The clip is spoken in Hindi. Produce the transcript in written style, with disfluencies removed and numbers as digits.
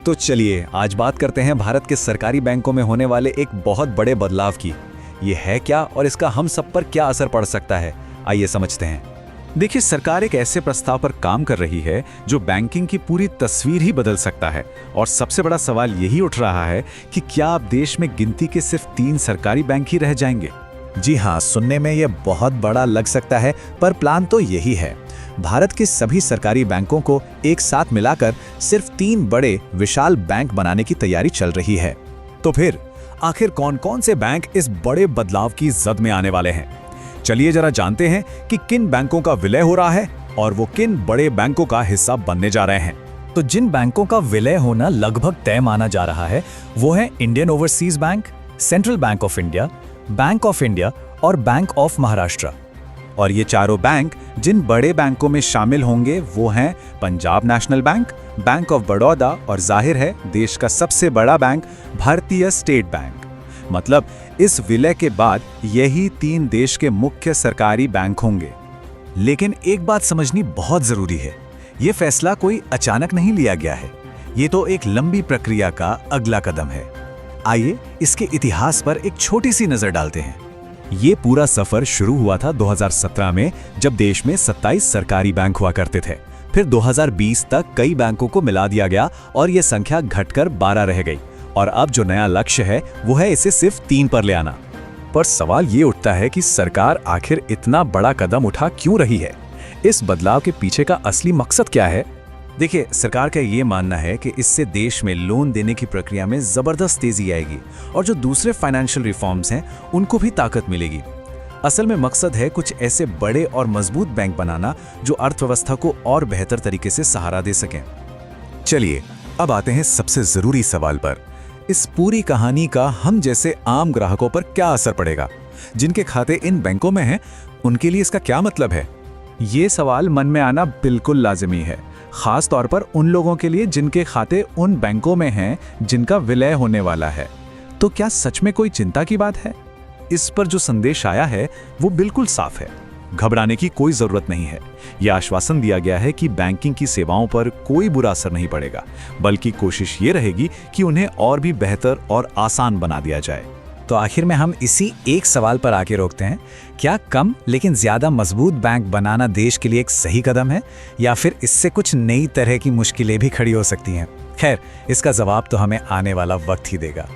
तो चलिए आज बात करते हैं भारत के सरकारी बैंकों में होने वाले एक बहुत बड़े बदलाव की। ये है क्या और इसका हम सब पर क्या असर पड़ सकता है, आइए समझते हैं। देखिए, सरकार एक ऐसे प्रस्ताव पर काम कर रही है जो बैंकिंग की पूरी तस्वीर ही बदल सकता है। और सबसे बड़ा सवाल यही उठ रहा है कि क्या अब देश में गिनती के सिर्फ 3 सरकारी बैंक ही रह जाएंगे। जी हाँ, सुनने में ये बहुत बड़ा लग सकता है, पर प्लान तो यही है। भारत के सभी सरकारी बैंकों को एक साथ मिलाकर सिर्फ 3 बड़े विशाल बैंक बनाने की तैयारी चल रही है। तो फिर आखिर कौन कौन से बैंक इस बड़े बदलाव की जद में आने वाले हैं? चलिए जरा जानते हैं कि किन बैंकों का विलय हो रहा है और वो किन बड़े बैंकों का हिस्सा बनने जा रहे हैं। तो जिन बैंकों का विलय होना लगभग तय माना जा रहा है वो है Indian overseas bank, central bank of India, bank of India और बैंक ऑफ महाराष्ट्र। और ये चारों बैंक जिन बड़े बैंकों में शामिल होंगे वो हैं Punjab national bank, bank of Baroda और जाहिर है देश का सबसे बड़ा बैंक भारतीय स्टेट बैंक। मतलब इस विलय के बाद यही 3 देश के मुख्य सरकारी बैंक होंगे। लेकिन एक बात समझनी बहुत जरूरी है, ये फैसला कोई अचानक नहीं लिया गया है। ये तो एक लंबी प्रक्रिया का अगला कदम है। आइए इसके इतिहास पर एक छोटी सी नजर डालते हैं। ये पूरा सफर शुरू हुआ था 2017 में, जब देश में 27 सरकारी बैंक हुआ करते थे। फिर 2020 तक कई बैंकों को मिला दिया गया और ये संख्या घटकर 12 रह गई। और अब जो नया लक्ष्य है वो है इसे सिर्फ 3 पर ले आना। पर सवाल ये उठता है कि सरकार आखिर इतना बड़ा कदम उठा क्यों रही है? इस बदलाव के पीछे का असली मकसद क्या है? देखिए, सरकार का ये मानना है कि इससे देश में लोन देने की प्रक्रिया में जबरदस्त तेजी आएगी और जो दूसरे फाइनेंशियल रिफॉर्म्स हैं उनको भी ताकत मिलेगी। असल में मकसद है कुछ ऐसे बड़े और मजबूत बैंक बनाना जो अर्थव्यवस्था को और बेहतर तरीके से सहारा दे सकें। चलिए अब आते हैं सबसे जरूरी सवाल पर। इस पूरी कहानी का हम जैसे आम ग्राहकों पर क्या असर पड़ेगा? जिनके खाते इन बैंकों में हैं, उनके लिए इसका क्या मतलब है? ये सवाल मन में आना बिल्कुल लाजिमी है, खास तौर पर उन लोगों के लिए जिनके खाते उन बैंकों में हैं जिनका विलय होने वाला है। तो क्या सच में कोई चिंता की बात है? इस पर जो संदेश आया है वो बिल्कुल साफ है। घबराने की कोई जरूरत नहीं है। यह आश्वासन दिया गया है कि बैंकिंग की सेवाओं पर कोई बुरा असर नहीं पड़ेगा, बल्कि कोशिश ये रहेगी कि उन्हें और भी बेहतर और आसान बना दिया जाए। तो आखिर में हम इसी एक सवाल पर आके रोकते हैं, क्या कम लेकिन ज्यादा मजबूत बैंक बनाना देश के लिए एक सही कदम है, या फिर इससे कुछ नई तरह की मुश्किलें भी खड़ी हो सकती हैं? खैर, इसका जवाब तो हमें आने वाला वक्त ही देगा।